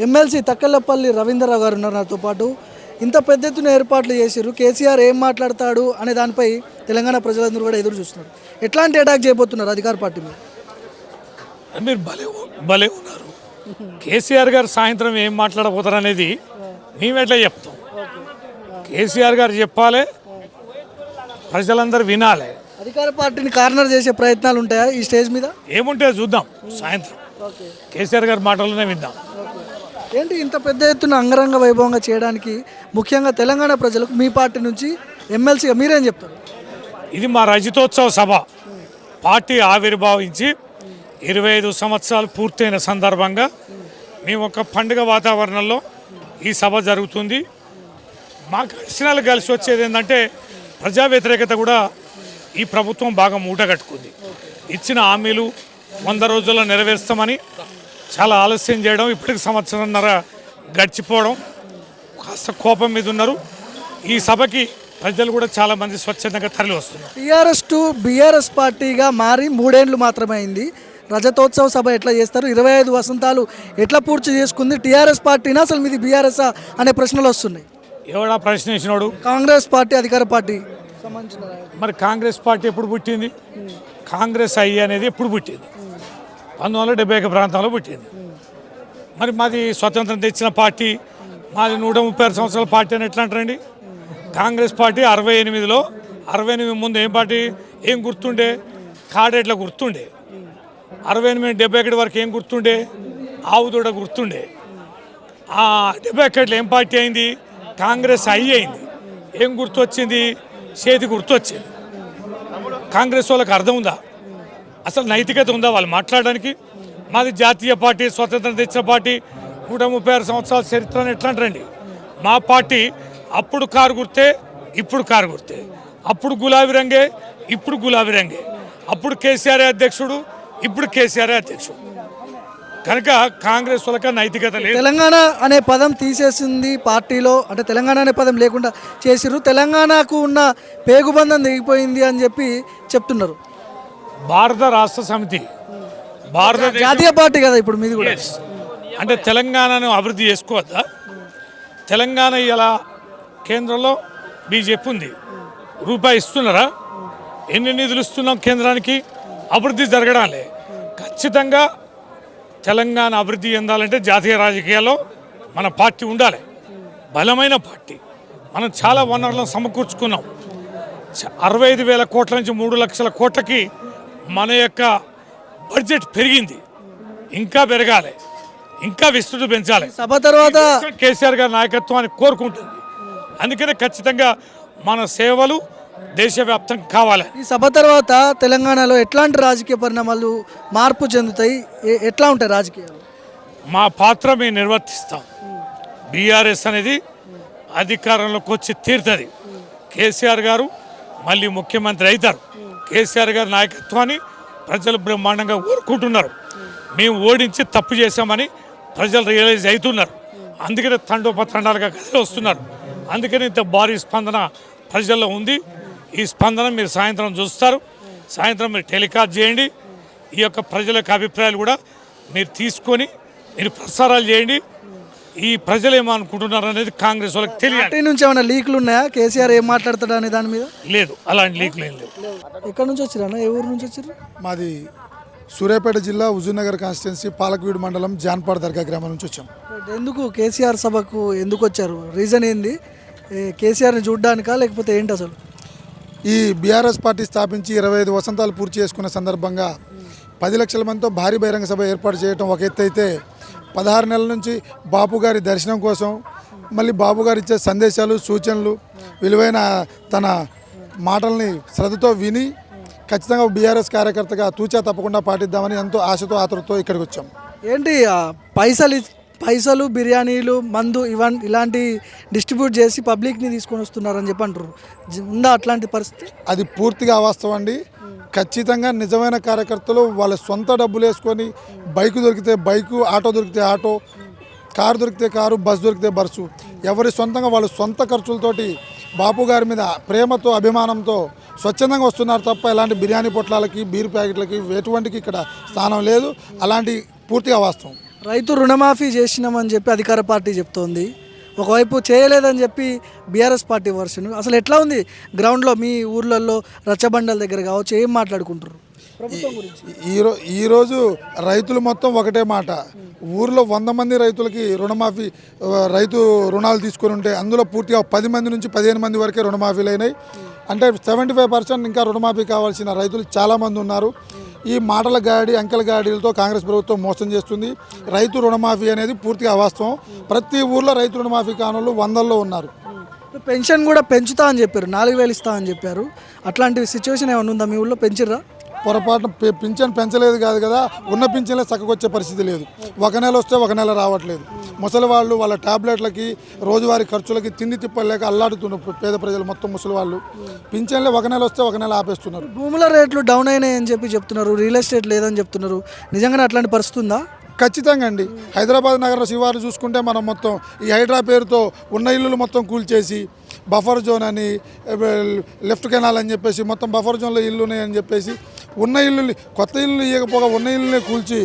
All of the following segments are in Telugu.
ఎమ్మెల్సీ తక్కలపల్లి రవీంద్రరావు గారు ఉన్నారు నాతో పాటు. ఇంత పెద్ద ఎత్తున ఏర్పాట్లు చేశారు, కేసీఆర్ ఏం మాట్లాడతాడు అనే దానిపై తెలంగాణ ప్రజలందరూ కూడా ఎదురు చూస్తున్నారు. ఎట్లాంటి అటాక్ చేయబోతున్నారు అధికార పార్టీ మీద? మీరు భలే ఉన్నారు. కేసీఆర్ గారు సాయంత్రం ఏం మాట్లాడబోతారు అనేది మేము ఎట్లా చెప్తాం? కేసీఆర్ గారు చెప్పాలి, ప్రజలందరూ వినాలి. అధికార పార్టీని కార్నర్ చేసే ప్రయత్నాలు ఉంటాయా ఈ స్టేజ్ మీద? ఏముంటే చూద్దాం సాయంత్రం. కేసీఆర్ గారి మాటలనే విందాం. ఏంటి ఇంత పెద్ద ఎత్తున అంగరంగ వైభవంగా చేయడానికి ముఖ్యంగా తెలంగాణ ప్రజలకు మీ పార్టీ నుంచి ఎమ్మెల్సీగా మీరేం చెప్తారు? ఇది మా రజతోత్సవ సభ. పార్టీ ఆవిర్భావించి 25 సంవత్సరాలు పూర్తయిన సందర్భంగా మేము ఒక పండుగ వాతావరణంలో ఈ సభ జరుగుతుంది. మాకు అడిషనల్ కలిసి వచ్చేది ఏంటంటే ప్రజా వ్యతిరేకత కూడా ఈ ప్రభుత్వం బాగా మూటగట్టుకుంది. ఇచ్చిన హామీలు 100 రోజుల్లో నెరవేరుస్తామని చాలా ఆలస్యం చేయడం, ఇప్పటికి సంవత్సరంన్నర గడిచిపోవడం, కాస్త కోపం మీద ఉన్నారు. ఈ సభకి ప్రజలు కూడా చాలామంది స్వచ్ఛందంగా తరలి వస్తున్నారు. టీఆర్ఎస్ టు బీఆర్ఎస్ పార్టీగా మారి 3 ఏళ్ళు మాత్రమే అయింది. రజతోత్సవ సభ ఎట్లా చేస్తారు? 25 వసంతాలు ఎట్లా పూర్తి చేసుకుంది? టీఆర్ఎస్ పార్టీనా అసలు మీది బీఆర్ఎస్ అనే ప్రశ్నలు వస్తున్నాయి. ఎవడా ప్రశ్న వేసినాడు? కాంగ్రెస్ పార్టీ అధికార పార్టీ సంబంధించిన. మరి కాంగ్రెస్ పార్టీ ఎప్పుడు పుట్టింది? కాంగ్రెస్ అనేది ఎప్పుడు పుట్టింది? 1971 ప్రాంతంలో పుట్టింది. మరి మాది స్వతంత్రం తెచ్చిన పార్టీ, మాది 136 సంవత్సరాల పార్టీ అని ఎట్లా అంటారండి? కాంగ్రెస్ పార్టీ 68లో, 68 ముందు ఏం పార్టీ, ఏం గుర్తుండే? కాడేట్ల గుర్తుండే. 68, 71 వరకు ఏం గుర్తుండే? ఆవుదూడ గుర్తుండే. 71లో ఏం పార్టీ అయింది? కాంగ్రెస్ అయింది. ఏం గుర్తు వచ్చింది? చేతి గుర్తు వచ్చింది. కాంగ్రెస్ వాళ్ళకి అర్థం ఉందా? అసలు నైతికత ఉందా వాళ్ళు మాట్లాడడానికి? మాది జాతీయ పార్టీ, స్వతంత్రం తెచ్చిన పార్టీ, 136 సంవత్సరాల చరిత్రను ఎట్లా అంటారండి? మా పార్టీ అప్పుడు కారు గుర్తే, ఇప్పుడు కారు గుర్తే. అప్పుడు గులాబీ రంగే, ఇప్పుడు గులాబీ రంగే. అప్పుడు కేసీఆర్ అధ్యక్షుడు, ఇప్పుడు కేసీఆర్ అధ్యక్షుడు. కనుక కాంగ్రెస్ వాళ్ళకి నైతికత లేదు. తెలంగాణ అనే పదం తీసేసింది పార్టీలో, అంటే తెలంగాణ అనే పదం లేకుండా చేసిర్రు. తెలంగాణకు ఉన్న పేగుబంధం దిగిపోయింది అని చెప్పి చెప్తున్నారు. భారత రాష్ట్ర సమితి, భారతదేశ జాతీయ పార్టీ కదా ఇప్పుడు మీది కూడా. అంటే తెలంగాణను అభివృద్ధి చేసుకోవద్దా? తెలంగాణ ఇలా కేంద్రంలో బీజేపీ ఉంది. రూపాయి ఇస్తున్నారా? ఎన్ని నిధులు ఇస్తున్నాం కేంద్రానికి? అభివృద్ధి జరగడాలే. ఖచ్చితంగా తెలంగాణ అభివృద్ధి చెందాలంటే జాతీయ రాజకీయాల్లో మన పార్టీ ఉండాలి, బలమైన పార్టీ. మనం చాలా వనరులను సమకూర్చుకున్నాం. 65,000 కోట్ల నుంచి 3 లక్షల కోట్లకి మన యొక్క బడ్జెట్ పెరిగింది. ఇంకా పెరగాలి, ఇంకా విస్తృతి పెంచాలి. సభ తర్వాత కేసీఆర్ గారి నాయకత్వాన్ని కోరుకుంటుంది. అందుకనే ఖచ్చితంగా మన సేవలు దేశవ్యాప్తంగా కావాలి. ఈ సభ తర్వాత తెలంగాణలో ఎట్లాంటి రాజకీయ పరిణామాలు మార్పు చెందుతాయి? ఎట్లా ఉంటాయి రాజకీయాలు? మా పాత్ర మేము నిర్వర్తిస్తాం. బీఆర్ఎస్ అనేది అధికారంలోకి వచ్చి తీరుతుంది. కేసీఆర్ గారు మళ్ళీ ముఖ్యమంత్రి అవుతారు. కేసీఆర్ గారి నాయకత్వాన్ని ప్రజలు బ్రహ్మాండంగా కోరుకుంటున్నారు. మేము ఓడించి తప్పు చేశామని ప్రజలు రియలైజ్ అవుతున్నారు. అందుకనే తండోపతండాలుగా కదిలి వస్తున్నారు. అందుకని ఇంత భారీ స్పందన ప్రజల్లో ఉంది. ఈ స్పందన మీరు సాయంత్రం చూస్తారు. సాయంత్రం మీరు టెలికాస్ట్ చేయండి. ఈ యొక్క ప్రజల యొక్క అభిప్రాయాలు కూడా మీరు తీసుకొని మీరు ప్రసారాలు చేయండి. ఈ ప్రజలు ఏమనుకుంటున్నారు అనేది కాంగ్రెస్ వాళ్ళకి తెలియాలి. పార్టీ నుంచి ఏమైనా లీకులు ఉన్నాయా? కేసీఆర్ ఏం మాట్లాడతాడు అనే దాని మీద? లేదు, అలాంటి లీకులు ఏం లేవు. ఎక్కడి నుంచి వచ్చారన్నా? ఏ ఊరు నుంచి వచ్చారు? మాది సూర్యాపేట జిల్లా హుజూర్నగర్ కాన్స్టిట్యున్సీ పాలకవీడు మండలం జాన్పాడ్ దర్గా గ్రామం నుంచి వచ్చాం. ఎందుకు కేసీఆర్ సభకు ఎందుకు వచ్చారు? రీజన్ ఏంది? కేసీఆర్ని చూడడానికా లేకపోతే ఏంటి అసలు? ఈ బీఆర్ఎస్ పార్టీ స్థాపించి 25 వసంతాలు పూర్తి చేసుకున్న సందర్భంగా 10 లక్షల మందితో భారీ బహిరంగ సభ ఏర్పాటు చేయడం ఒక ఎత్తు అయితే, 16 నెలల నుంచి బాపు గారి దర్శనం కోసం, మళ్ళీ బాపు గారు ఇచ్చే సందేశాలు, సూచనలు, విలువైన తన మాటల్ని శ్రద్ధతో విని ఖచ్చితంగా బీఆర్ఎస్ కార్యకర్తగా తూచా తప్పకుండా పాటిద్దామని ఎంతో ఆశతో ఆతృతతో ఇక్కడికి వచ్చాం. ఏంటి పైసలు బిర్యానీలు మందు ఇలాంటి డిస్ట్రిబ్యూట్ చేసి పబ్లిక్ని తీసుకొని వస్తున్నారని చెప్పి అంటారు. ఉందా అట్లాంటి పరిస్థితి? అది పూర్తిగా అవాస్తవం అండి. ఖచ్చితంగా నిజమైన కార్యకర్తలు వాళ్ళ సొంత డబ్బులు వేసుకొని, బైకు దొరికితే బైకు, ఆటో దొరికితే ఆటో, కారు దొరికితే కారు, బస్సు దొరికితే బస్సు, ఎవరి సొంతంగా వాళ్ళ సొంత ఖర్చులతోటి బాపు గారి మీద ప్రేమతో, అభిమానంతో స్వచ్ఛందంగా వస్తున్నారు తప్ప ఎలాంటి బిర్యానీ పొట్లాలకి, బీర్ ప్యాకెట్లకి ఎటువంటికి ఇక్కడ స్థానం లేదు. అలాంటి పూర్తిగా వాస్తవం. రైతు రుణమాఫీ చేసినామని చెప్పి అధికార పార్టీ చెప్తోంది, ఒకవైపు చేయలేదని చెప్పి బీఆర్ఎస్ పార్టీ వర్షన్. అసలు ఎట్లా ఉంది గ్రౌండ్లో మీ ఊర్లలో రచ్చబండల దగ్గర కావచ్చు, ఏం మాట్లాడుకుంటారు ప్రభుత్వం గురించి? ఈరోజు రైతులు మొత్తం ఒకటే మాట. ఊర్లో 100 మంది రైతులకి రుణమాఫీ రైతు రుణాలు తీసుకొని ఉంటే అందులో పూర్తిగా 10 మంది నుంచి 15 మంది వరకే రుణమాఫీలు అయినాయి. అంటే 75% ఇంకా రుణమాఫీ కావాల్సిన రైతులు చాలామంది ఉన్నారు. ఈ మాటల గాడి అంకెల గాడిలతో కాంగ్రెస్ ప్రభుత్వం మోసం చేస్తుంది. రైతు రుణమాఫీ అనేది పూర్తిగా అవాస్తవం. ప్రతి ఊర్లో రైతు రుణమాఫీ కానులు 100లో ఉన్నారు. పెన్షన్ కూడా పెంచుతా అని చెప్పారు, 4,000 ఇస్తా అని చెప్పారు. అట్లాంటి సిచ్యువేషన్ ఏమైనా ఉందా మీ ఊళ్ళో? పెంచిర్రా? పొరపాటున పింఛన్ పెంచలేదు కాదు కదా, ఉన్న పింఛన్లే చక్కకొచ్చే పరిస్థితి లేదు. ఒక నెల వస్తే ఒక నెల రావట్లేదు. ముసలి వాళ్ళు వాళ్ళ టాబ్లెట్లకి రోజువారీ ఖర్చులకి తిండి తిప్పలేక అల్లాడుతున్నారు పేద ప్రజలు మొత్తం. ముసలి వాళ్ళు పింఛన్లే ఒక నెల వస్తే ఒక నెల ఆపేస్తున్నారు. భూముల రేట్లు డౌన్ అయినాయని చెప్పి చెప్తున్నారు, రియల్ ఎస్టేట్ లేదని చెప్తున్నారు. నిజంగానే అట్లాంటి పరిస్థితి ఉందా? ఖచ్చితంగా అండి. హైదరాబాద్ నగర శివారు చూసుకుంటే మనం మొత్తం ఈ హైడ్రా పేరుతో ఉన్న ఇల్లులు మొత్తం కూల్చేసి బఫర్ జోన్ అని లెఫ్ట్ కెనాల్ అని చెప్పేసి మొత్తం బఫర్ జోన్లో ఇల్లు ఉన్నాయని చెప్పేసి ఉన్న ఇల్లు కొత్త ఇల్లు ఇవ్వకపోగా ఉన్న ఇల్లునే కూల్చి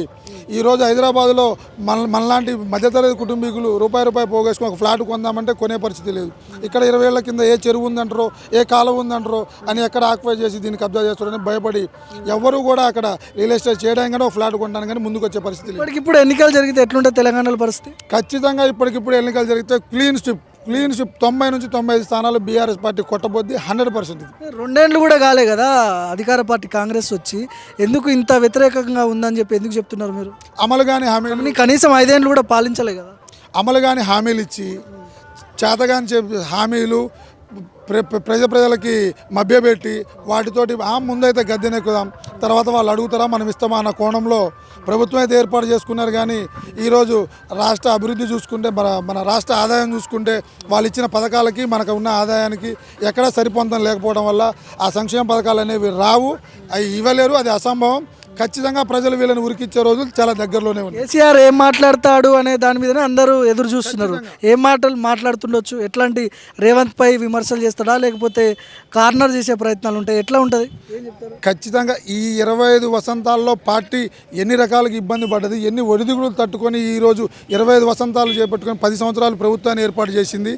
ఈరోజు హైదరాబాద్లో మనలాంటి మధ్యతరగతి కుటుంబీకులు రూపాయి పోగేసుకుని ఒక ఫ్లాట్ కొందామంటే కొనే పరిస్థితి లేదు. ఇక్కడ 20 ఏళ్ల కింద ఏ చెరువు ఉందంటారో ఏ కాలువ ఉందంటారో అని ఎక్కడ ఆక్యుపై చేసి దీన్ని కబ్జా చేస్తారని భయపడి ఎవ్వరూ కూడా అక్కడ రియల్ ఎస్టేట్ చేయడానికి కానీ ఒక ఫ్లాట్ కొనడానికి కానీ ముందుకు వచ్చే పరిస్థితి లేదు. ఇప్పుడు ఎన్నికలు జరిగితే ఎట్లుంటుంది తెలంగాణలో పరిస్థితి? ఖచ్చితంగా ఇప్పటికిప్పుడు ఎన్నికలు జరిగితే క్లీన్ స్విప్ 90 నుంచి 95 స్థానాలు బీఆర్ఎస్ పార్టీ కొట్టబోద్ది 100%. 2 ఏళ్ళు కూడా కాలే కదా అధికార పార్టీ కాంగ్రెస్ వచ్చి, ఎందుకు ఇంత వ్యతిరేకంగా ఉందని చెప్పి ఎందుకు చెప్తున్నారు మీరు? అమలు కాని హామీలు, కనీసం 5 ఏళ్ళు కూడా పాలించలే కదా. అమలు కాని హామీలు ఇచ్చి చేతగాని హామీలు ప్రజలకి మభ్యపెట్టి వాటితోటి ముందైతే గద్దెనెక్కుదాం, తర్వాత వాళ్ళు అడుగుతారా మనం ఇస్తామా అన్న కోణంలో ప్రభుత్వం అయితే ఏర్పాటు చేసుకున్నారు. కానీ ఈరోజు రాష్ట్ర అభివృద్ధి చూసుకుంటే మన రాష్ట్ర ఆదాయం చూసుకుంటే వాళ్ళు ఇచ్చిన పథకాలకి మనకు ఉన్న ఆదాయానికి ఎక్కడా సరిపొందం లేకపోవడం వల్ల ఆ సంక్షేమ పథకాలు అనేవి రావు, అవి ఇవ్వలేరు. అది అసంభవం. ఖచ్చితంగా ప్రజలు వీళ్ళని ఉరికిచ్చే రోజులు చాలా దగ్గరలోనే ఉన్నాయి. కేసీఆర్ ఏం మాట్లాడతాడు అనే దాని మీదనే అందరూ ఎదురు చూస్తున్నారు. ఏం మాటలు మాట్లాడుతుండొచ్చు? ఎట్లాంటి రేవంత్ పై విమర్శలు చేస్తాడా, లేకపోతే కార్నర్ చేసే ప్రయత్నాలు ఉంటాయి? ఎట్లా ఉంటుంది? ఖచ్చితంగా ఈ 25 వసంతాల్లో పార్టీ ఎన్ని రకాలుగా ఇబ్బంది పడ్డది, ఎన్ని ఒడిదుడుకులు తట్టుకొని ఈరోజు 25 వసంతాలు చేపట్టుకొని 10 సంవత్సరాలు ప్రభుత్వాన్ని ఏర్పాటు చేసింది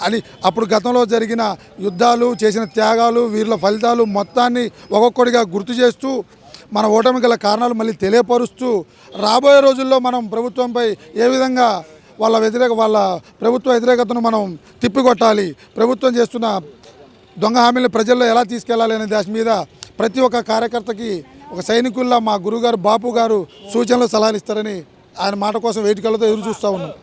అని అప్పుడు గతంలో జరిగిన యుద్ధాలు, చేసిన త్యాగాలు, వీళ్ళ ఫలితాలు మొత్తాన్ని ఒక్కొక్కటిగా గుర్తు చేస్తూ మన ఓటమి గల కారణాలు మళ్ళీ తెలియపరుస్తూ రాబోయే రోజుల్లో మనం ప్రభుత్వంపై ఏ విధంగా వాళ్ళ ప్రభుత్వ వ్యతిరేకతను మనం తిప్పికొట్టాలి, ప్రభుత్వం చేస్తున్న దొంగ హామీలను ప్రజల్లో ఎలా తీసుకెళ్లాలి అనే దాని మీద ప్రతి ఒక్క కార్యకర్తకి ఒక సైనికుల్లా మా గురుగారు బాపు గారు సూచనలు సలహాలు ఇస్తారని ఆయన మాట కోసం వేదికలతో ఎదురు చూస్తూ ఉన్నాం.